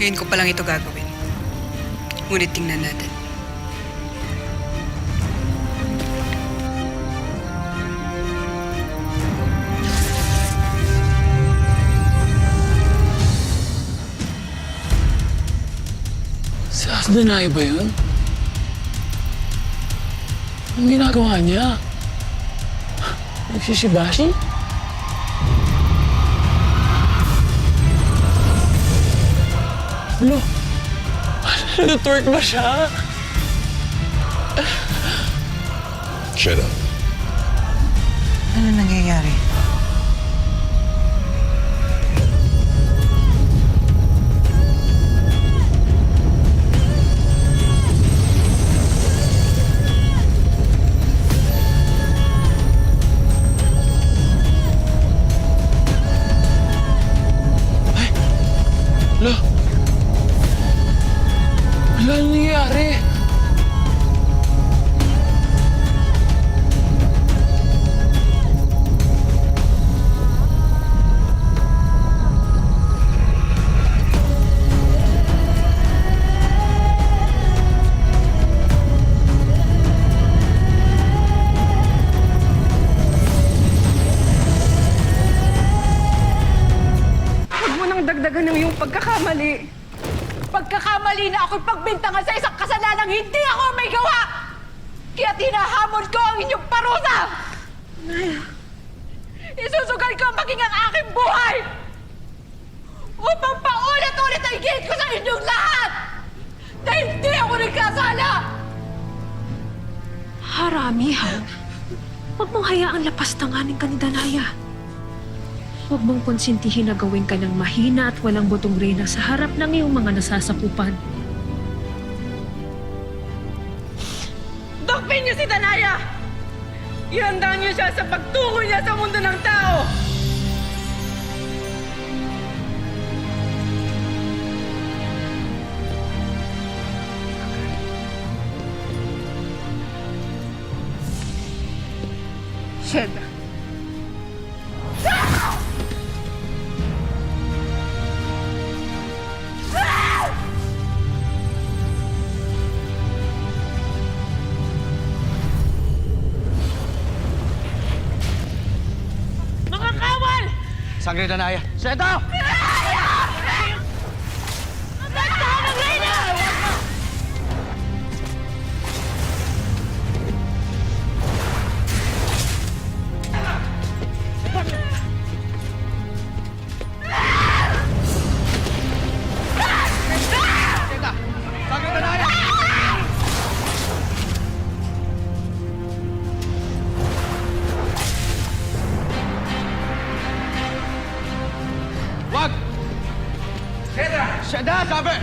Ngayon ko palang ito gagawin. Ngunit tingnan natin. Si Asdanay ba yun? Anong ginagawa niya? Nagsisibashi? Ano? Nag-twerk ba siya? Shut up. Ano nangyayari? Wala. Wala nang nangyayari. Huwag mo nang dagdagan ng iyong pagkakamali. Pagkakamali na ako'y pagbintangan sa isang kasalanang hindi ako may gawa! Kaya tinahamon ko ang inyong parusa! Isusugal ko maging ang aking buhay! Upang paulit-ulit ay gate ko sa inyong lahat! Na hindi ako nagkasala! Haramihan. Huwag mong hayaang lapastanganin ka ni Danaya. Huwag mong konsintihin na gawin ka ng mahina at walang butong reyna sa harap ng iyong mga nasasakupan. Dokpin niyo si Danaya! Ihanda niyo siya sa pagtungo niya sa mundo ng tao! Sheda. Mga kawal! Sangre Danaya! Seto! Nagtahan ng Reyna! Sangre Danaya! Wag! Sheda! Sabi!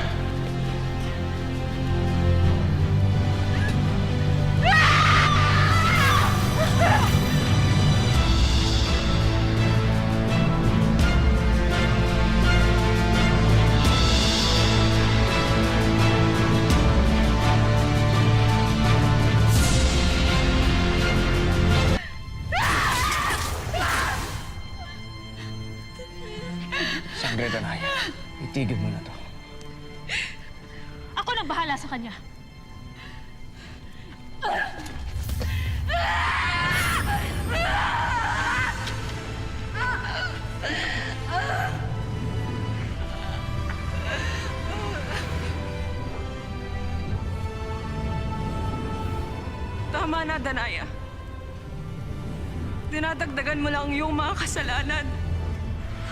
Sangre Danaya, itigil mo na to. Ako nang bahala sa kanya. Tama na, Danaya. Dinadagdagan mo lang yung mga kasalanan.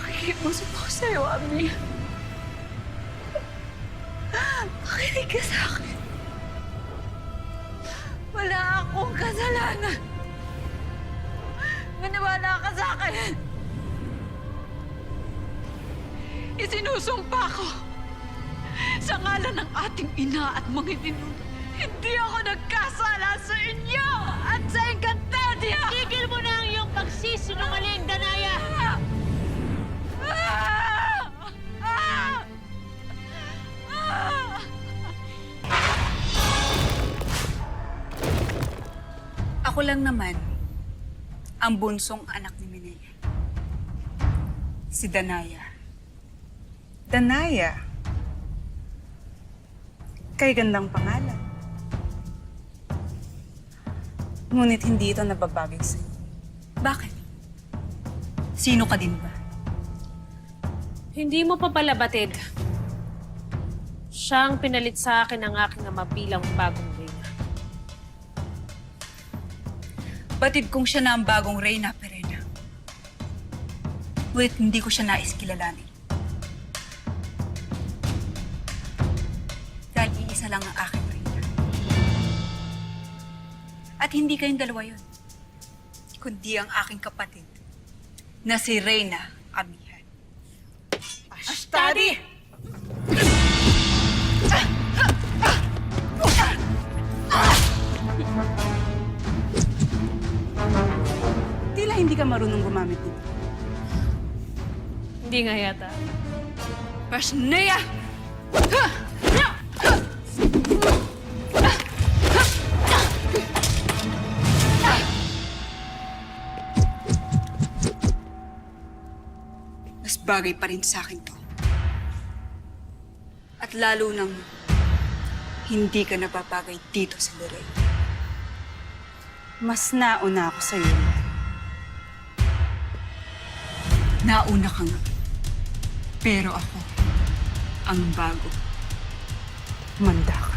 Nakikiusap ako sa'yo, Ami. Makinig ka sa akin. Wala akong kasalanan. Maniwala ka sa akin. Isinusumpa ko sa ngalan ng ating ina at mga ninuno. Hindi ako nagkasala sa inyo at sa Encantadia! Tigil mo na ang iyong pagsisinungaling, Danaya! Ako lang naman ang bunsong anak ni Minea. Si Danaya. Danaya, Kay gandang pangalan. Ngunit hindi ito nababagay sa'yo. Bakit? Sino ka din ba? Hindi mo pa pala batid. Siya ang pinalit sa akin ng aking ama bilang bagong reyna. Batid kong siya na ang bagong Reyna Perena. Ngunit hindi ko siya nais kilalanin. Dahil iisa lang ang aking Reyna. At hindi kayong dalawa yun, kundi ang aking kapatid na si Reyna Amihan. Ashtari! Tila hindi ka marunong gumamit nito. Hindi nga yata. Pasneya! Mas bagay pa rin sa akin to. At lalo nang hindi ka napapagay dito sa Lorraine. Mas nauna ako sa'yo. Nauna ka nga. Pero ako, ang bago. Manda ka.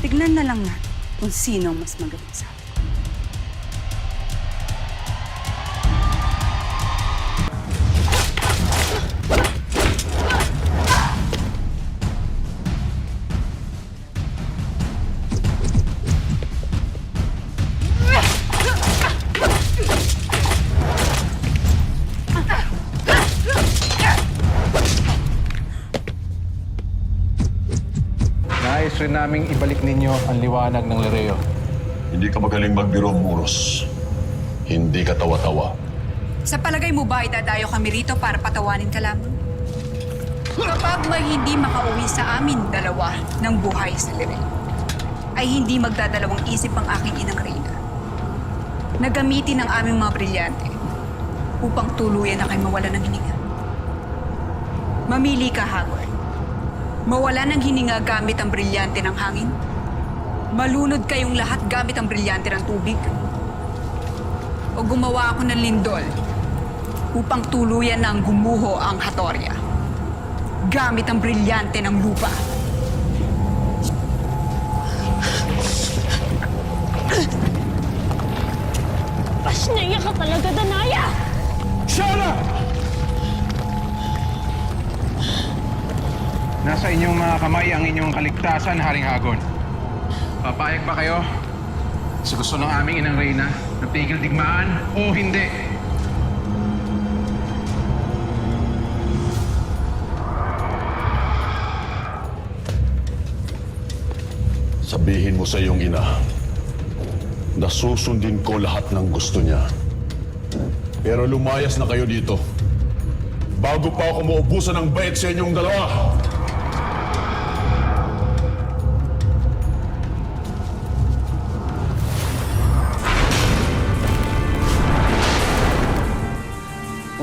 Tignan na lang natin kung sino ang mas magaling sa atin. Nais rin naming ibalik ninyo ang liwanag ng Lereo. Hindi ka magaling magbiro, Muros. Hindi ka tawa-tawa. Sa palagay mo ba idadayo kami rito para patawanin ka lamang? Kapag may hindi makauwi sa amin dalawa ng buhay sa Lirel, ay hindi magdadalawang isip ang aking inang Reyna na gamitin ang aming mga brilyante upang tuluyan na kayo mawala ng hininga. Mamili ka, Hagor. Mawala ng hininga gamit ang brilyante ng hangin? Malunod kayong lahat gamit ang brilyante ng tubig? O gumawa ako ng lindol upang tuluyan ng gumuho ang Hatoria gamit ang brilyante ng lupa? Pasneya ka talaga, Danaya! Shana! Nasa inyong mga kamay ang inyong kaligtasan, Haring Hagon. Papayag ba kayo sa gusto ng aming inang Reyna na tigil digmaan o hindi? Sabihin mo sa iyong ina na susundin ko lahat ng gusto niya. Pero lumayas na kayo dito bago pa ako maubusan ng bait sa inyong dalawa.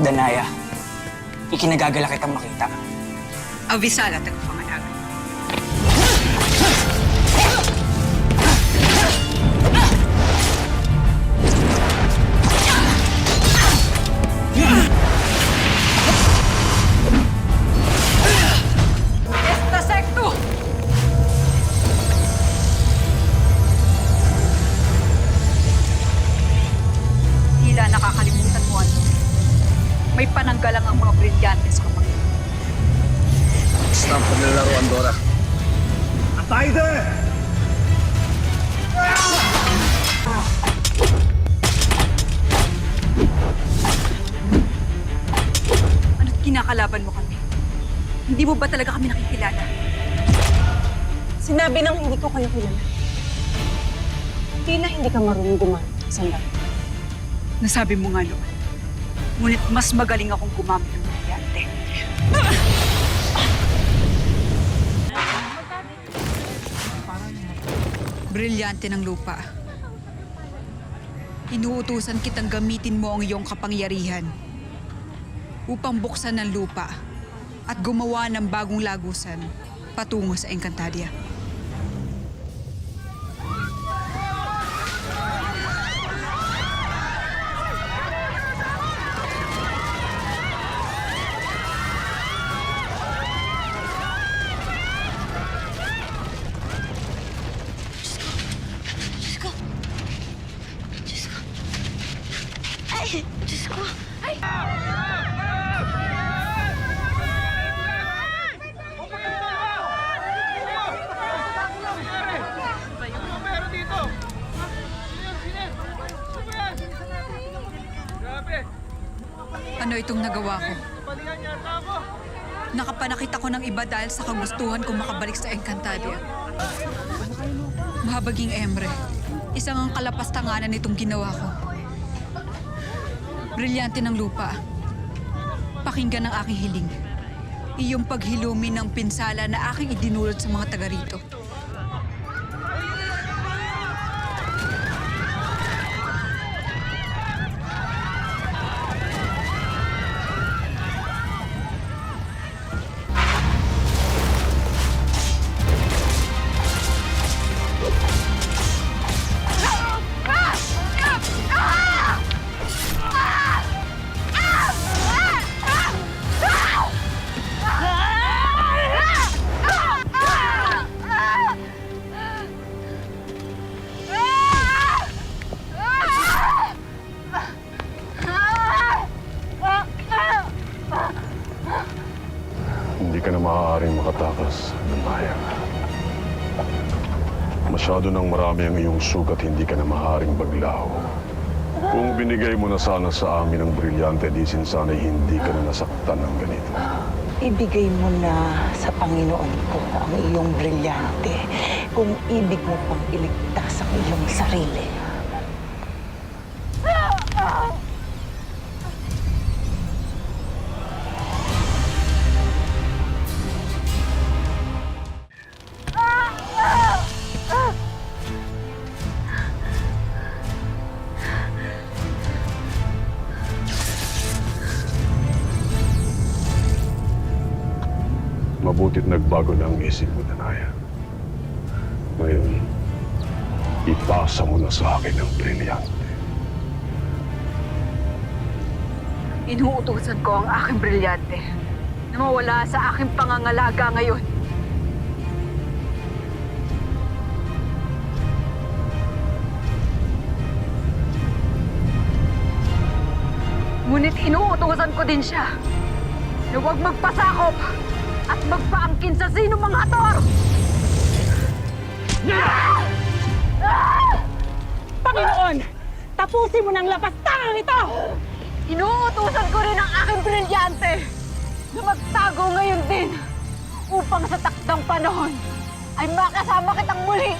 Danaya, ikinagagala kitang makita. Avisala tagapangalaga. Esta secto! Tila nakakalimutan mo ano. May pananggalang ang mga brilyante sa kamay. Basta ang paglalaro, Andorra. Atay din! Ano't kinakalaban mo kami? Hindi mo ba talaga kami nakikilala? Sinabi nang hindi ko kayo kilala. Tila hindi ka marunong gumamit ng sandali. Nasabi mo nga noon. Ngunit mas magaling akong gumamit ng brilyante. Brilyante ng lupa. Inuutusan kitang gamitin mo ang iyong kapangyarihan upang buksan ng lupa at gumawa ng bagong lagusan patungo sa Encantadia. Ano itong nagawa ko? Nakapanakit ako ng iba dahil sa kagustuhan kong makabalik sa Encantadia. Mahabaging Emre, isang ang kalapastanganan nitong ginawa ko. Brilyante ng lupa. Pakinggan ang aking hiling. Iyong paghilumi ng pinsala na aking idinulot sa mga taga rito. Hindi ka na maaaring makatakas, Danaya. Masyado nang marami ang iyong sugat, hindi ka na maaaring baglaw. Kung binigay mo na sana sa amin ang brilyante, di sana'y hindi ka na nasaktan ng ganito. Ibigay mo na sa Panginoon ko ang iyong brilyante kung ibig mo pang iligtas ang iyong sarili. Mabuti't nagbago na ang isip mo, Danaya. Ngayon, ipasa mo na sa akin ang brilyante. Inuutusan ko ang aking brilyante na mawala sa aking pangangalaga ngayon. Ngunit inuutusan ko din siya na huwag magpasakop at magpaangkin sa sino mga hator! Panginoon, tapusin mo ng lapastangan ito! Inuutusan ko rin ang aking brilyante na magtago ngayon din upang sa takdang panahon ay makasama kitang muli!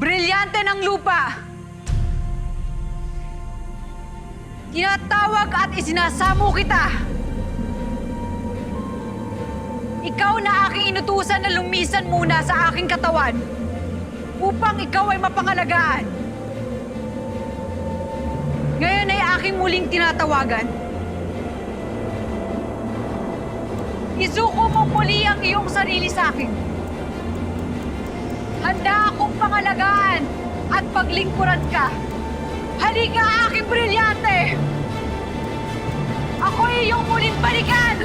Brilyante ng lupa! Tinatawag at isinasamo kita! Ikaw na aking inutusan na lumisan muna sa aking katawan upang ikaw ay mapangalagaan. Ngayon ay aking muling tinatawagan. Isuko mo muli ang iyong sarili sa akin. Handa akong pangalagaan at paglingkuran ka. Halika, aking brilyante! Ako'y iyong muling balikan!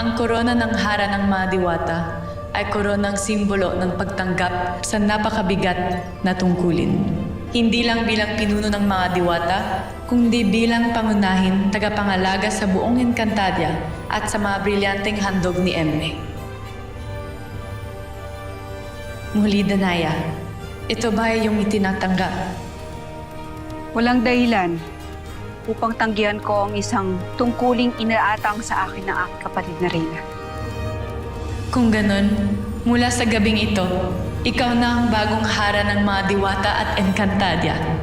Ang korona ng hara ng mga diwata ay koronang simbolo ng pagtanggap sa napakabigat na tungkulin. Hindi lang bilang pinuno ng mga diwata, kundi bilang pangunahin tagapangalaga sa buong Encantadia at sa mga brilyanteng handog ni Emre. Muli, Danaya, ito ba ay iyong itinatanggap? Walang dahilan upang tanggihan ko ang isang tungkuling inaatang sa akin ng aking kapatid na Reyna. Kung ganun, mula sa gabing ito, ikaw na ang bagong hara ng mga diwata at Encantadia.